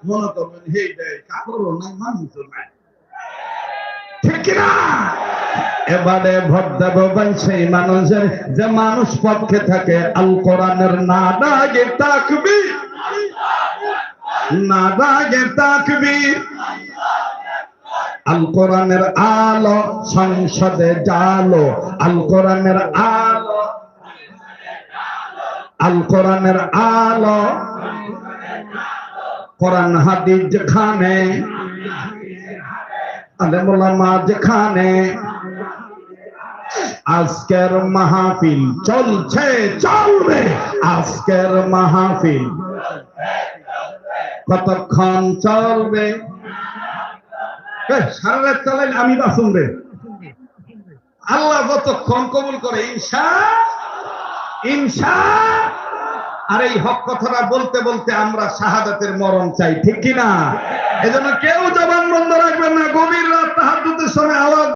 মনে করবেন এই দেয় কাপড়ও নাই মানুষও নাই, ঠিক কিনা? এবারে ভোট দেব ভাই সেই মানুষের যে মানুষ পক্ষে থাকে আল কোরআনের নাদাগে তাকবীর, নাদাগে তাকবীর। আল কোরআনের আলো সংসদে জালো, আল কোরআনের আলো, আল কোরআনের আলো, কোরআন হাদিস যেখানে, আলেম ওলামা যেখানে। আজকের মাহফিল চলছে চলবে, আজকের মাহফিল কতক্ষণ চলবে? সারা রাত চালাইলে আমি বাসুন রে, আল্লাহ যতক্ষণ কবুল করে ইনশা ইনশা। আর এই হক কথাটা বলতে বলতে আমরা শাহাদাতের মরণ চাই, ঠিক কিনা? এজন্য কেউ জবান বন্ধ রাখবেন না, গভীর